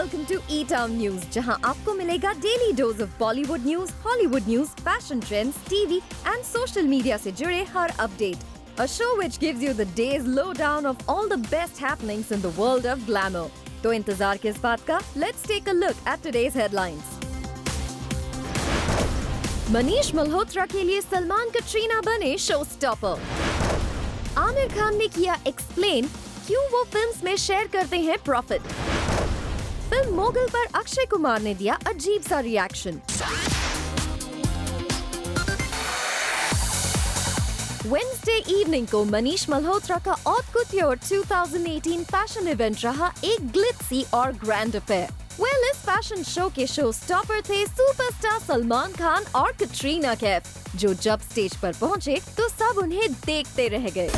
Welcome to E town news, जहां आपको मिलेगा daily dose of Bollywood news, Hollywood news, fashion trends, TV and social media से जुड़े हर update. A show which gives you the day's lowdown of all the best happenings in the world of glamour. तो इंतजार किस बात का? Let's take a look at today's headlines. Manish Malhotra के लिए सलमान कटरीना बने शो स्टॉपर. आमिर खान ने किया एक्सप्लेन क्यों वो फिल्म्स में शेयर करते हैं प्रॉफिट. फिल्म मोगल पर अक्षय कुमार ने दिया अजीब सा रिएक्शन. वेडनेसडे इवनिंग को मनीष मल्होत्रा का ऑट कुट्योर 2018 फैशन इवेंट रहा एक ग्लिट्सी और ग्रैंड अफेयर. इस फैशन शो के शो स्टॉपर थे सुपरस्टार सलमान खान और कटरीना कैफ, जो जब स्टेज पर पहुंचे तो सब उन्हें देखते रह गए.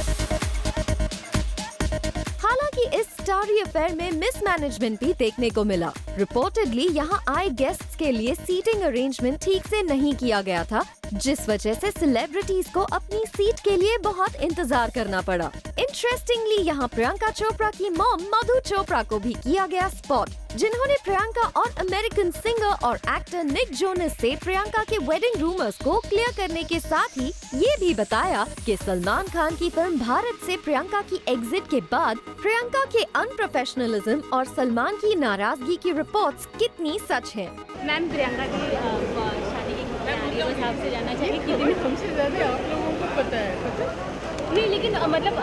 हालांकि इस स्टारी अफेयर में मिसमैनेजमेंट भी देखने को मिला. रिपोर्टेडली यहाँ आए गेस्ट्स के लिए सीटिंग अरेंजमेंट ठीक से नहीं किया गया था, जिस वजह से सेलिब्रिटीज को अपनी सीट के लिए बहुत इंतजार करना पड़ा. इंटरेस्टिंगली यहाँ प्रियंका चोपड़ा की मॉम मधु चोपड़ा को भी किया गया स्पॉट, जिन्होंने प्रियंका और अमेरिकन सिंगर और एक्टर निक जोनस से प्रियंका के वेडिंग रूमर्स को क्लियर करने के साथ ही ये भी बताया कि सलमान खान की फिल्म भारत से प्रियंका की एग्जिट के बाद प्रियंका के अनप्रोफेशनलिज्म और सलमान की नाराजगी की रिपोर्ट्स कितनी सच हैं. मैम, प्रियंका की शादी की खबर आ रही है, बस आपसे जानना चाहिए कि दिन हमसे ज़्यादा आप लोगों को पता है. नहीं, लेकिन मतलब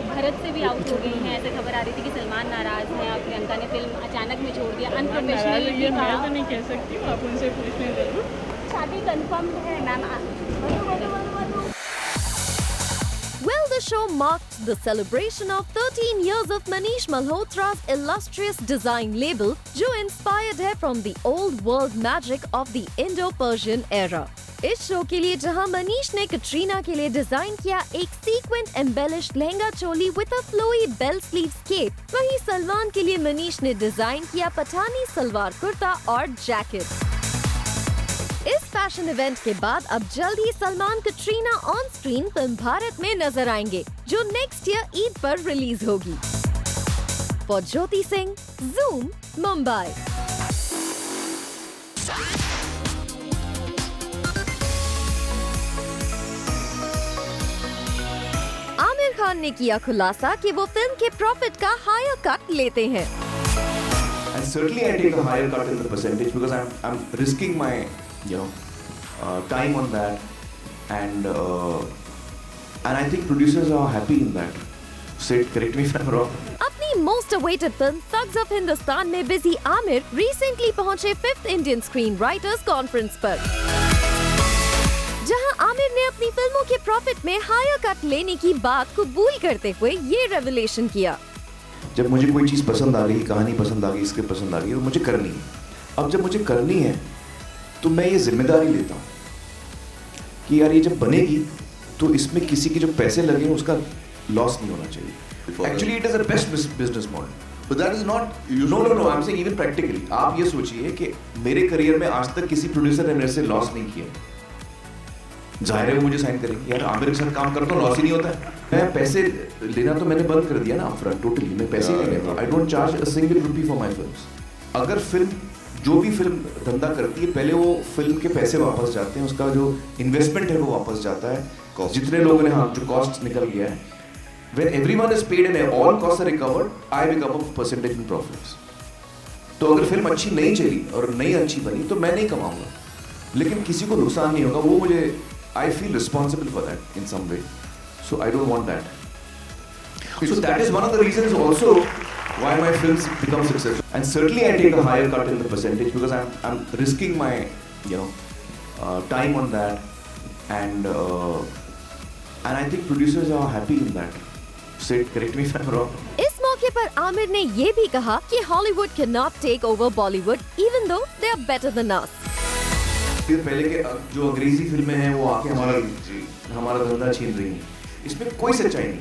भारत से भी आउट हो गई हैं, ऐसे खबर आ रही थी कि सलमान नाराज है, अब प्रियंका ने फिल्म अचानक में छोड़ दिया, अनप्रोफेशनल भी मैं कहा. तो नहीं कह सकती हूँ, आप उनसे पूछ लें जरूर. शादी कंफर्म है ma'am. Well, the show marked the celebration of 13 years of Manish Malhotra's illustrious design label, जो inspired है from the old world magic of the Indo-Persian era. इस शो के लिए जहां मनीष ने कटरीना के लिए डिजाइन किया एक sequin embellished lehenga choli with a flowy bell sleeves cape, वहीं सलमान के लिए मनीष ने डिजाइन किया पठानी सलवार कुर्ता और जैकेट. इस फैशन इवेंट के बाद अब जल्द ही Salman Katrina on screen film Bharat में नजर आएंगे, जो नेक्स्ट ईयर ईद पर रिलीज होगी. For Jyoti Singh, zoom, Mumbai. आमिर खान ने किया खुलासा कि वो फिल्म के प्रॉफिट का हायर कट लेते हैं. And certainly I take a higher cut in the percentage because I'm risking my time on that, and I think producers are happy in that. Sid, correct me if I'm wrong. अपनी most awaited film thugs of Hindustan में busy Aamir recently पहुंचे 5th Indian screen writers conference पर, जहां आमिर ने अपनी फिल्मों के profit में हायर कट लेने की बात कबूल करते हुए ये रेवलेशन किया. जब मुझे कोई चीज़ पसंद आ रही है, कहानी पसंद आ गई, स्क्रिप्ट पसंद आ गई, और मुझे करनी है. अब जब मुझे करनी है तो मैं ये जिम्मेदारी लेता हूँ कि यार ये जब बनेगी तो इसमें किसी के जो पैसे लगे उसका लॉस नहीं होना चाहिए. Actually, it is the best business model. But that is not No, I'm saying even practically. आप ये सोचिए कि मेरे करियर में आज तक किसी प्रोड्यूसर ने मेरे से लॉस नहीं किया. जाहिर है वो मुझे साइन करेंगे. यार आमिर के साथ काम करता हूँ, लॉस ही नहीं होता है. मैं पैसे लेना तो मैंने बंद कर दिया ना अपफ्रंट, टोटली. मैं पैसे नहीं लेता. I don't charge a single rupee for my films. अगर फिल्म जो भी फिल्म धंधा करती है, पहले वो फिल्म के पैसे वापस जाते हैं, उसका जो इन्वेस्टमेंट है वो वापस जाता है. जितने लोगों ने जो कॉस्ट निकल गया है, when everyone is paid and all costs are recovered, I become a percentage in profits. तो अगर फिल्म अच्छी नहीं चली और नहीं अच्छी बनी तो मैं नहीं कमाऊंगा, लेकिन किसी को नुकसान नहीं होगा. वो मुझे I feel responsible for that in some way, so I don't want that. So that is one of the reasons also why my films become successful. And certainly I take a higher cut in the percentage because I'm risking my time on that, and I think producers are happy in that. Sid, correct me if I'm wrong. इस मौके पर आमिर ने ये भी कहा कि Hollywood can not take over Bollywood even though they are better than us. फिर पहले के जो अंग्रेजी फिल्में हैं वो आके हमारा धंधा छीन रही हैं. इसमें कोई सच्चाई नहीं.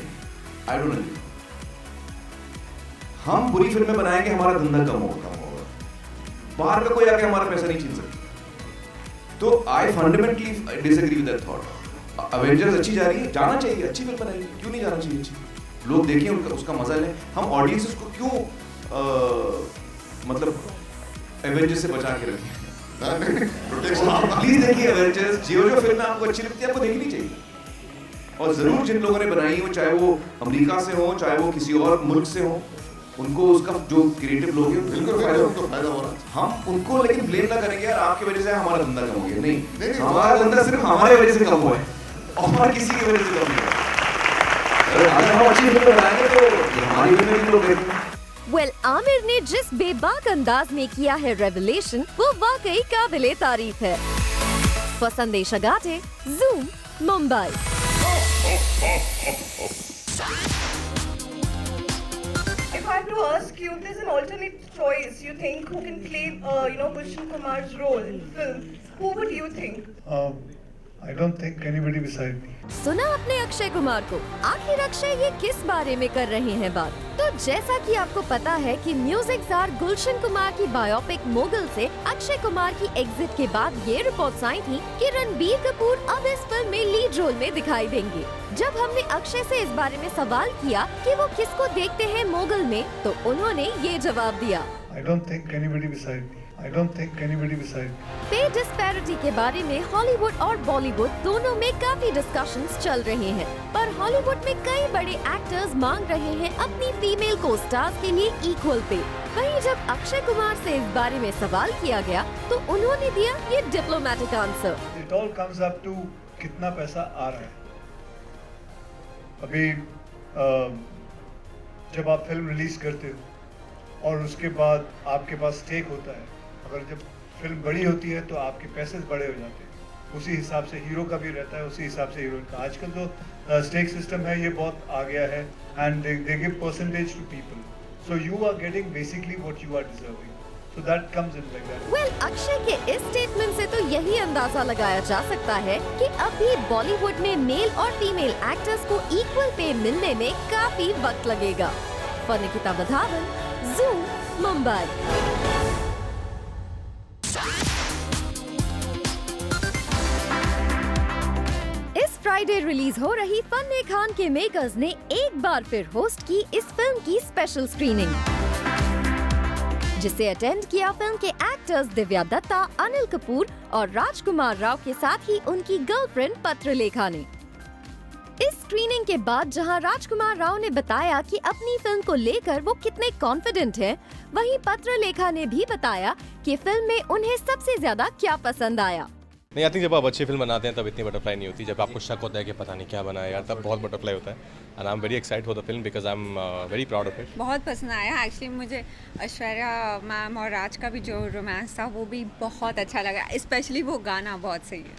I don't know. हम बुरी फिल्में बनाएंगे, हमारा धंधा कम होगा. बाहर का कोई आके हमारा पैसा नहीं छीन सकता. तो I fundamentally disagree with that thought. Avengers अच्छी जा रही है, जाना चाहिए. अच्छी फिल्म बनाएगी, क्यों नहीं जाना चाहिए? अच्छी लोग देखें, उसका मजा लें. हम ऑडियंस को क्यों मतलब एवेंजर्स से बचा के रखें। प्लीज देखिए एवेंजर्स, जो फिल्म आपको अच्छी लगती है आपको देखनी चाहिए। और जरूर जिन लोगों ने बनाई हो, चाहे वो अमेरिका से हो, चाहे वो किसी और मुल्क से हो, उनको उसका जो क्रिएटिव लोग हैं बिल्कुल फायदा हो रहा है। हम उनको लेकिन ब्लेम ना करेंगे यार आपकी वजह से हमारा धंधा कम हो गया। नहीं, हमारा धंधा सिर्फ हमारे वजह से कम हुआ है और किसी की वजह से कम नहीं हुआ। अगर हम अच्छी फिल्म बनाएंगे तो हमारी फिल्म भी लोग देखेंगे। वेल, आमिर ने जिस बेबाक अंदाज में किया है रेवलेशन, वो वाकई काबिले तारीफ है। For Sandesh Agate, Zoom, Mumbai. If I have to ask you, if there's an alternate choice, you think who can play, Gulshan Kumar's role in film, who would you think? I don't think anybody beside me. सुना आपने अक्षय कुमार को। आखिर अक्षय ये किस बारे में कर रहे हैं बात? तो जैसा कि आपको पता है कि म्यूजिक स्टार गुलशन कुमार की बायोपिक मोगल से अक्षय कुमार की एग्जिट के बाद ये रिपोर्ट्स आई थी कि रणबीर कपूर अब इस फिल्म में लीड रोल में दिखाई देंगे। जब हमने अक्षय से इस बारे में सवाल किया कि वो किसको देखते हैं मोगल में, तो उन्होंने ये जवाब दिया, I don't think anybody beside me. I don't think anybody beside me. पे डिस्पैरिटी के बारे में हॉलीवुड और बॉलीवुड दोनों में काफी डिस्कशंस चल रहे हैं, पर हॉलीवुड में कई बड़े एक्टर्स मांग रहे हैं अपनी फीमेल को स्टार्स के लिए इक्वल पे। वहीं जब अक्षय कुमार से इस बारे में सवाल किया गया तो उन्होंने दिया ये diplomatic answer. It all comes up to कितना पैसा आ रहा है। अभी जब आप फिल्म रिलीज करते हो और उसके बाद आपके पास स्टेक होता है, अगर जब फिल्म बड़ी होती है तो आपके पैसे बड़े हो जाते हैं, उसी हिसाब से हीरो का भी रहता है, उसी हिसाब से हीरोइन का। आजकल तो स्टेक सिस्टम है, ये बहुत आ गया है, and they give percentage to people, so you are getting basically what you are deserving, so that comes in like that. Well, Akshay के इस स्टेटमेंट से तो यही अंदाजा लगाया जा सकता है कि अभी बॉलीवुड में मेल और फीमेल एक्टर्स को इक्वल पे मिलने में काफी वक्त लगेगा। For Nikita Badhwan, Zoom, Mumbai. Friday release हो रही फन्ने खान के मेकर्स ने एक बार फिर होस्ट की इस फिल्म की स्पेशल स्क्रीनिंग, जिसे अटेंड किया फिल्म के एक्टर्स दिव्या दत्ता, अनिल कपूर और राजकुमार राव के साथ ही उनकी गर्लफ्रेंड पत्रलेखा ने। इस स्क्रीनिंग के बाद जहां राजकुमार राव ने बताया कि अपनी फिल्म को लेकर वो कितने कॉन्फिडेंट हैं, वहीं पत्रलेखा ने भी बताया कि फिल्म में उन्हें सबसे ज्यादा क्या पसंद आया। नहीं, आई थिंक जब आप अच्छी फिल्म बनाते हैं तब इतनी बटरफ्लाई नहीं होती। जब आपको शक होता है कि पता नहीं क्या बना है यार, तब बहुत बटरफ्लाई होता है। And I am very excited for the film because I am very proud of it. बहुत पसंद आया एक्चुअली मुझे। ऐश्वर्या मैम और राज का भी जो रोमांस था वो भी बहुत अच्छा लगा, स्पेशली वो गाना बहुत सही है।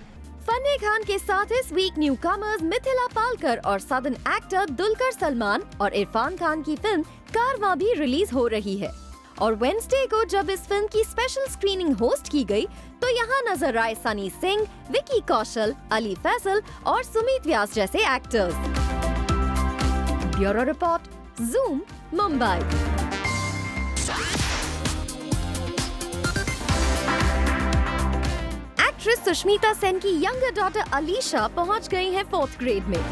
फन्ने खान के साथ इस week new commerce Mithila Palkar और सदर्न एक्टर दुलकर सलमान और इरफान खान की फिल्म कारवां भी रिलीज हो रही है। और वेडनेसडे को जब इस फिल्म की स्पेशल स्क्रीनिंग होस्ट की गई तो यहाँ नजर आए सनी सिंह, विकी कौशल, अली फैसल और सुमित व्यास जैसे actors. Bureau report, zoom, Mumbai. Actress Sushmita Sen की यंगर डॉटर अलीशा पहुंच गई हैं 4th ग्रेड में,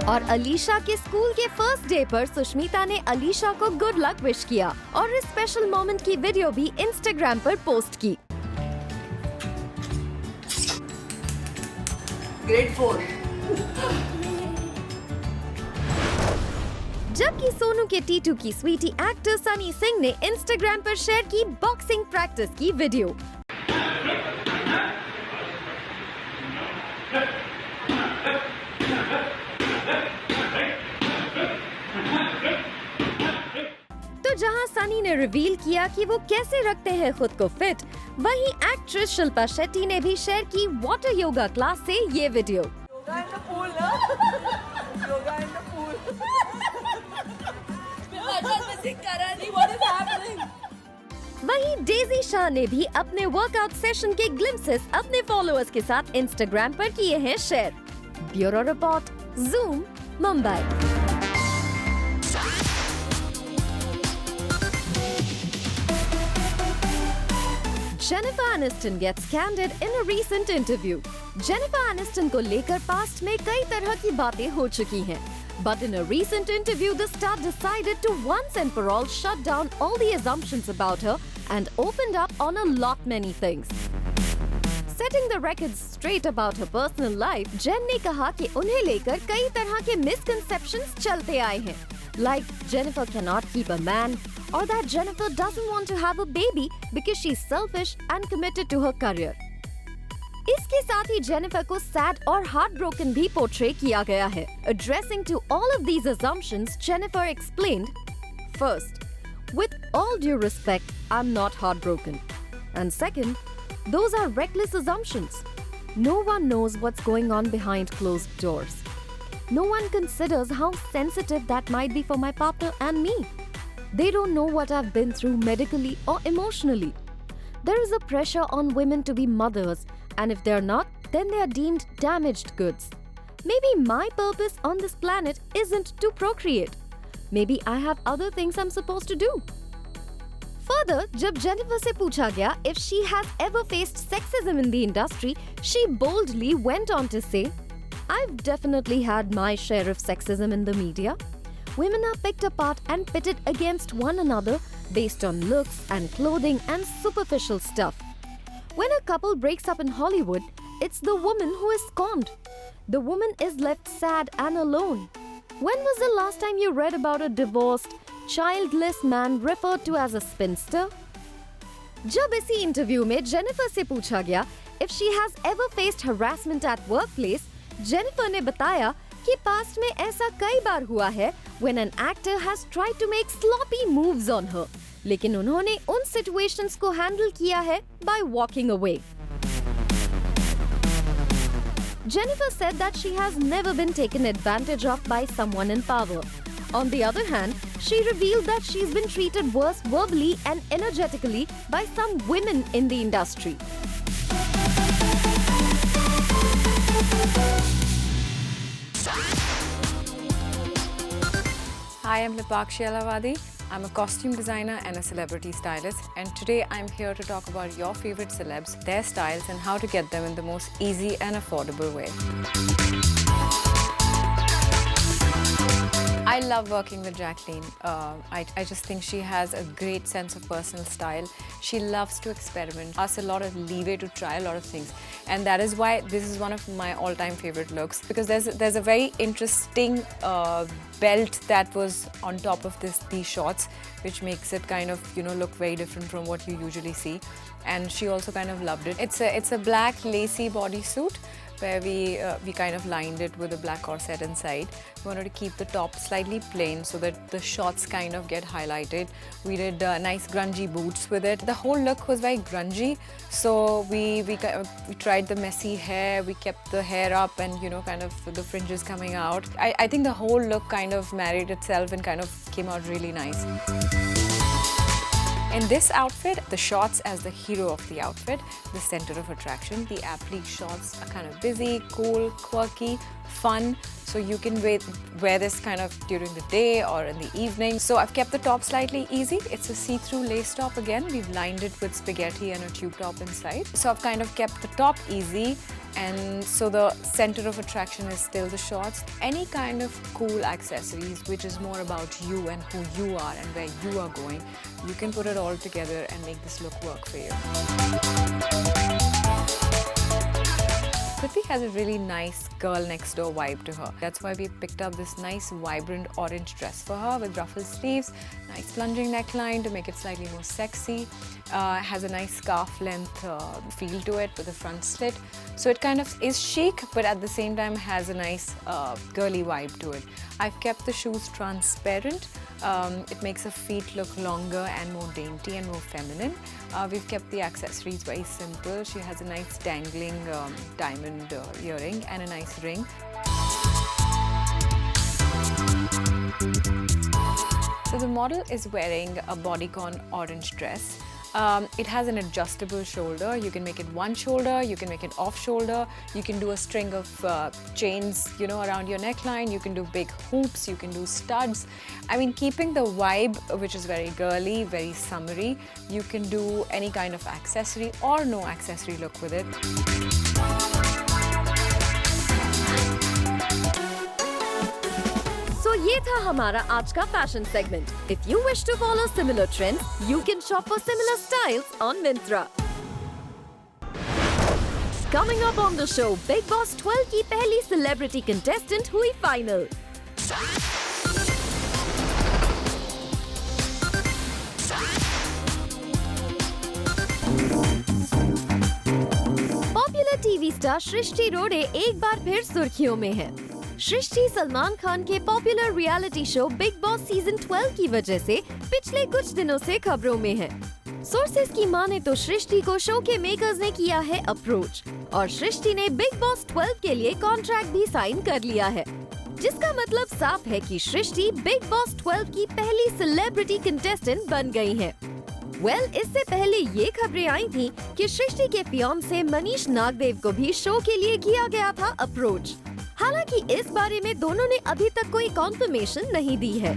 और अलीशा के स्कूल के फर्स्ट डे पर सुष्मिता ने अलीशा को गुड लक विश किया और इस स्पेशल मोमेंट की वीडियो भी इंस्टाग्राम पर पोस्ट की। Grade 4. जबकि सोनू के टीटू की स्वीटी एक्टर सनी सिंह ने इंस्टाग्राम पर शेयर की बॉक्सिंग प्रैक्टिस की वीडियो। तो जहां सनी ने रिवील किया कि वो कैसे रखते हैं खुद को फिट, वहीं एक्ट्रेस शिल्पा शेट्टी ने भी शेयर की वाटर योगा क्लास से ये video. Yoga in the pool, huh? Yoga in the pool. What is happening? वहीं डेजी शाह ने भी अपने वर्कआउट सेशन के ग्लिम्सेस अपने फॉलोअर्स के साथ इंस्टाग्राम पर किए हैं share. Bureau report, zoom, Mumbai. Jennifer Aniston gets candid in a recent interview. Jennifer Aniston को लेकर पास्ट में कई तरह की बातें हो चुकी हैं। But in a recent interview, the star decided to once and for all shut down all the assumptions about her and opened up on a lot many things. Setting the records straight about her personal life, Jen ने कहा कि उन्हें लेकर कई तरह के misconceptions चलते आए हैं, like Jennifer cannot keep a man, or that Jennifer doesn't want to have a baby because she's selfish and committed to her career. इसके साथ ही जेनिफर को सैड और हार्टब्रोकन भी पोर्ट्रे किया गया है. Addressing to all of these assumptions, Jennifer explained, first, with all due respect, I'm not heartbroken. And second, those are reckless assumptions. No one knows what's going on behind closed doors. No one considers how sensitive that might be for my partner and me. They don't know what I've been through medically or emotionally. There is a pressure on women to be mothers, and if they're not, then they are deemed damaged goods. Maybe my purpose on this planet isn't to procreate. Maybe I have other things I'm supposed to do. Further, जब Jennifer से पूछा गया if she has ever faced sexism in the industry, she boldly went on to say, I've definitely had my share of sexism in the media. Women are picked apart and pitted against one another based on looks and clothing and superficial stuff. When a couple breaks up in Hollywood, it's the woman who is scorned. The woman is left sad and alone. When was the last time you read about a divorced, childless man referred to as a spinster? जब इसी interview में Jennifer से पूछा गया if she has ever faced harassment at workplace, Jennifer ने बताया कि past में ऐसा कई बार हुआ है when an actor has tried to make sloppy moves on her. लेकिन उन्होंने उन सिचुएशंस को हैंडल किया है by walking away. Jennifer said that she has never been taken advantage of by someone in power. On the other hand, she revealed that she's been treated worse verbally and energetically by some women in the industry. Hi, I'm Lipakshi Alavadi. I'm a costume designer and a celebrity stylist, and today I'm here to talk about your favorite celebs, their styles, and how to get them in the most easy and affordable way. I love working with Jacqueline. I just think she has a great sense of personal style. She loves to experiment, asks a lot of leeway to try a lot of things. And that is why this is one of my all-time favorite looks, because there's a very interesting belt that was on top of these shorts, which makes it kind of, you know, look very different from what you usually see. And she also kind of loved it. It's a black lacy bodysuit, where we kind of lined it with a black corset inside. We wanted to keep the top slightly plain so that the shorts kind of get highlighted. We did nice grungy boots with it. The whole look was very grungy, so we tried the messy hair. We kept the hair up and, you know, kind of the fringes coming out. I think the whole look kind of married itself and kind of came out really nice. In this outfit, the shorts as the hero of the outfit, the center of attraction. The applique shorts are kind of busy, cool, quirky, fun. So you can wear this kind of during the day or in the evening. So I've kept the top slightly easy. It's a see-through lace top again. We've lined it with spaghetti and a tube top inside. So I've kind of kept the top easy, and so the center of attraction is still the shorts. Any kind of cool accessories which is more about you and who you are and where you are going, you can put it all together and make this look work for you. Prithvi has a really nice girl next door vibe to her. That's why we picked up this nice vibrant orange dress for her with ruffled sleeves, nice plunging neckline to make it slightly more sexy. Has a nice scarf length feel to it with a front slit. So it kind of is chic, but at the same time has a nice girly vibe to it. I've kept the shoes transparent. It makes her feet look longer and more dainty and more feminine. We've kept the accessories very simple. She has a nice dangling diamond earring and a nice ring. So the model is wearing a bodycon orange dress. It has an adjustable shoulder. You can make it one shoulder, you can make it off shoulder, you can do a string of chains, you know, around your neckline, you can do big hoops, you can do studs. I mean, keeping the vibe, which is very girly, very summery, you can do any kind of accessory or no accessory look with it. ये था हमारा आज का fashion segment. If you wish to follow similar trends, you can shop for similar styles on Myntra. Coming up on the show, Big Boss 12 की पहली celebrity contestant हुई final. Popular TV star सृष्टि रोड़े एक बार फिर सुर्खियों में है. सृष्टि सलमान खान के popular reality show big boss season 12 की वजह से पिछले कुछ दिनों से खबरों में है. सोर्सेज की माने तो सृष्टि को शो के मेकर्स ने किया है अप्रोच और सृष्टि ने बिग बॉस 12 के लिए कॉन्ट्रैक्ट भी साइन कर लिया है, जिसका मतलब साफ है कि सृष्टि बिग बॉस 12 की पहली सेलिब्रिटी कंटेस्टेंट बन गई हैं. इससे पहले ये खबरें आई थी कि सृष्टि के फियांसे मनीष नागदेव को भी शो के लिए किया गया था अप्रोच. हालांकि इस बारे में दोनों ने अभी तक कोई कॉन्फर्मेशन नहीं दी है.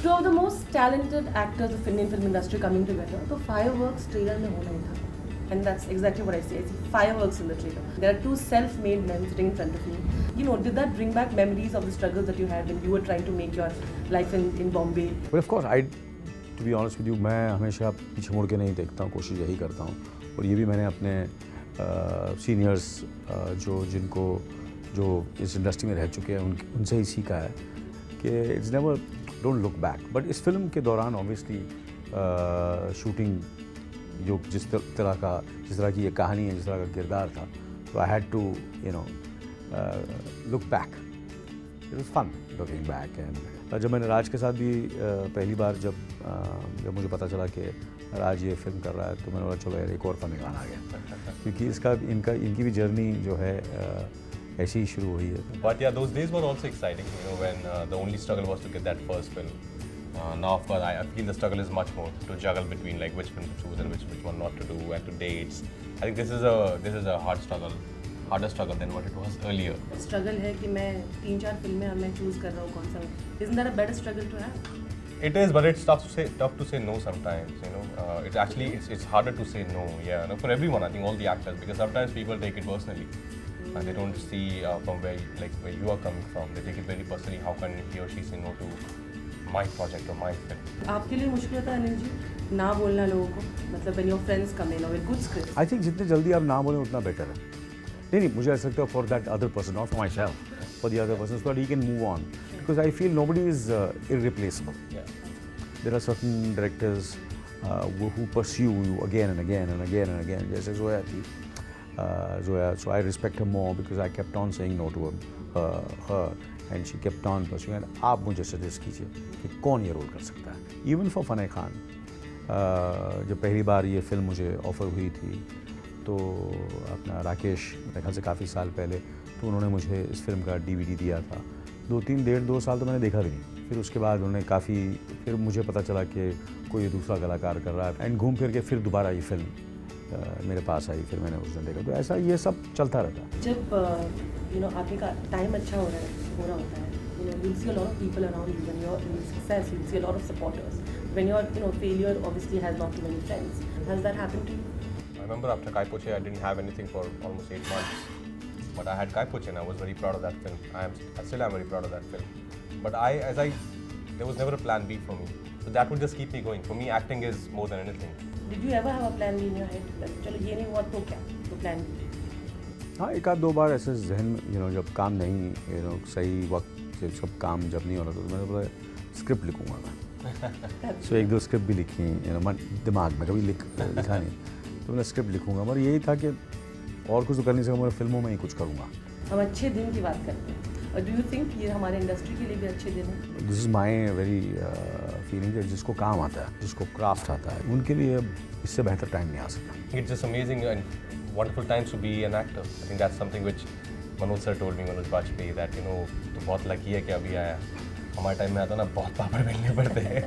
Two of the most talented actors of Indian film industry coming together. तो fireworks trailer में होना ही था. And that's exactly what I see. I see fireworks in the trailer. There are two self-made men sitting in front of me. You know, did that bring back memories of the struggles that you had when you were trying to make your life in Bombay? Well, of course, to be honest with you, मैं हमेशा पीछे मुड़ के नहीं देखता हूँ, कोशिश यही करता हूँ. और ये भी मैंने अपने सीनियर्स जो इस इंडस्ट्री में रह चुके हैं उनसे ही सीखा है कि it's never don't look back. But इस फिल्म के दौरान ऑब्वियसली शूटिंग जो जिस तरह की ये कहानी है, जिस तरह का किरदार था, तो I had to look back. It was fun looking back. And जब मैंने राज के साथ भी पहली बार जब मुझे पता चला कि राज ये फिल्म कर रहा है, तो मैंने बोला चलो यार एक और फन गाना आ गया, क्योंकि इनकी भी जर्नी जो है ऐसी ही शुरू हुई है. But yeah, those days were also exciting, you know, when the only struggle was to get that first film. Now, of course, I feel the struggle is much more to juggle between like which film to choose and which one not to do, and to dates. I think this is a hard struggle, harder struggle than what it was earlier. Struggle है कि मैं 3-4 फिल्में और मैं choose कर रहा हूँ कौन सा. Isn't that a better struggle to have? It is, but it's tough to say no sometimes. You know, it's harder to say no. Yeah, no, for everyone. I think all the actors, because sometimes people take it personally. They don't see from where you are coming from. They take it very personally. How can he or she say no to my project or my film? आपके लिए मुश्किल होता है अनिल जी ना बोलना लोगों को, मतलब when your friends come in or with good script? I think जितने जल्दी आप ना बोलें उतना बेटर है. नहीं मुझे ऐसा लगता है for that other person, not for myself, for the other person, so that he can move on. Because I feel nobody is irreplaceable. Yeah. There are certain directors who pursue you again and again and again and again. जैसे Zoya थी. Zoya, so I respect her more because I kept on saying no to her and she kept on pursuing. And आप मुझे suggest कीजिए कि कौन ये role कर सकता है. Even for फने खान, जब पहली बार ये फिल्म मुझे ऑफर हुई थी, तो अपना राकेश मेरे ख्याल से काफ़ी साल पहले, तो उन्होंने मुझे इस फिल्म का DVD दिया था. 2 साल तो मैंने देखा भी नहीं. फिर उसके बाद उन्होंने फिर मुझे पता चला कि कोई दूसरा कलाकार कर रहा है, एंड घूम फिर के फिर दोबारा ये फिल्म मेरे पास आई. फिर मैंने उस दिन देखा. तो ऐसा ये सब चलता रहता है. जब आपके का टाइम अच्छा हो रहा होता है, you'll see a lot of people around you. When you're in success, you'll see a lot of supporters. When you're failure, obviously has not too many friends. Has that happened to you? I remember after Kai Poche, I didn't have anything for almost 8 months. But I had Kai Poche and I was very proud of that film. I still am very proud of that film. But there was never a plan B for me. So that would just keep me going. For me, acting is more than anything. Did you ever have a plan B in your head? Like, चलो ये नहीं हुआ तो क्या? तो plan B. हाँ, एक आध दो बार ऐसे जहन में जब काम नहीं सही वक्त सब काम जब नहीं हो रहा, तो मैंने बोला स्क्रिप्ट लिखूंगा मैं. सो 1-2 स्क्रिप्ट भी लिखी दिमाग में, कभी लिखा नहीं. तो मैंने स्क्रिप्ट लिखूंगा, मगर यही था कि और कुछ तो कर नहीं सकूँगा, मैं फिल्मों में ही कुछ करूँगा. हम अच्छे दिन की बात करते हैं. डू यू थिंक ये हमारे इंडस्ट्री के लिए भी अच्छे दिन हैं? This is my very feeling कि जिसको काम आता है, जिसको क्राफ्ट आता है, उनके लिए इससे बेहतर टाइम नहीं आ सकता. It's just amazing and wonderful times to be an actor. I think that's something which Manoj sir told me, Manoj Bajpayee, that तो बहुत लकी है कि अभी आया. हमारे टाइम में आता ना बहुत पापड़ बेलने पड़ते हैं.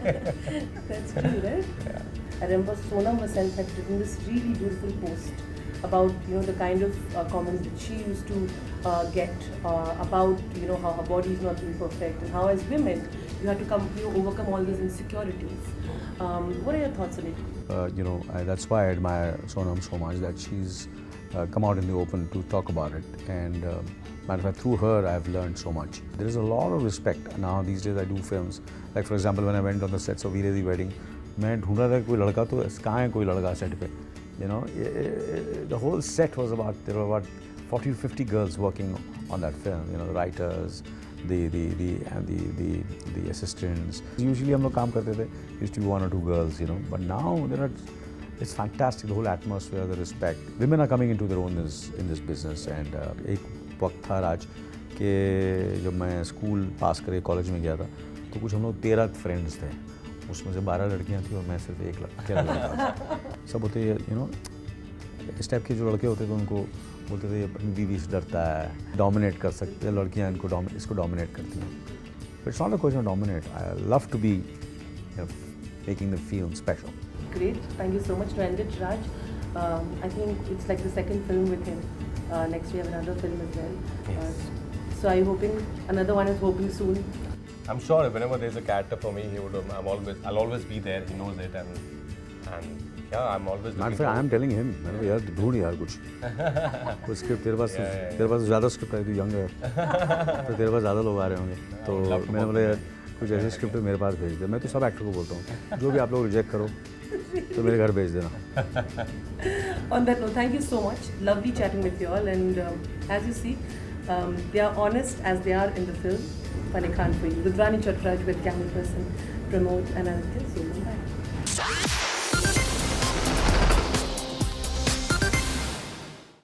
That's true, right? Yeah. I remember Sonam Vasant had written this really beautiful post about the kind of comments that she used to get about how her body is not being perfect, and how as women you have to overcome all these insecurities. What are your thoughts on it? That's why I admire Sonam so much, that she's come out in the open to talk about it, and Matter of fact, through her, I've learned so much. There is a lot of respect. Now, these days, I do films. Like, for example, when I went on the sets of Veere Di Wedding, मैं ढूंढ रहा था कोई लड़का तो कहाँ है कोई लड़का set पे. You know, the whole set was about, there were about 40 to 50 girls working on that film. You know, the writers, the assistants. Usually हम लोग काम करते थे. Used to be 1 or 2 girls, you know. But now there are. It's fantastic. The whole atmosphere, the respect. Women are coming into their own in this business. And एक वक्त था राज कि जब मैं स्कूल पास करे कॉलेज में गया था तो कुछ हम लोग 13 फ्रेंड्स थे. उसमें से 12 लड़कियां थी और मैं सिर्फ एक अकेला लड़का था. सब होते यू नो इस टाइप के जो लड़के होते थे उनको बोलते थे अपनी बीवी से डरता है, डोमिनेट कर सकते हैं लड़कियां इसको डोमिनेट करती हैं. It's not a question of dominate. I love to be making the film special. Great, thank you so much to end it, Raj. I think it's like the second film with him. Next we have another film as well. Yes. So are you hoping another one is hoping soon? I'm sure whenever there's a character for me, I'll always be there. He knows it, and yeah, I'm always. Matter of fact, I am telling him, यार ढूंढ यार कुछ script तेरे पास ज़्यादा script है, तू young है तो तेरे पास ज़्यादा लोग आ रहे होंगे. तो मैंने बोला यार कुछ ऐसी स्क्रिप्ट मेरे पास भेज दे. मैं तो सब एक्टर को बोलता हूँ जो भी आप लोग रिजेक्ट करो तो मेरे घर भेज देना. On that note, thank you so much. Lovely chatting with you all. And as you see, they are honest as they are in the film. Funny Khan for you. Rudrani Chatraj with camera person Pramod and Aditya. So bye.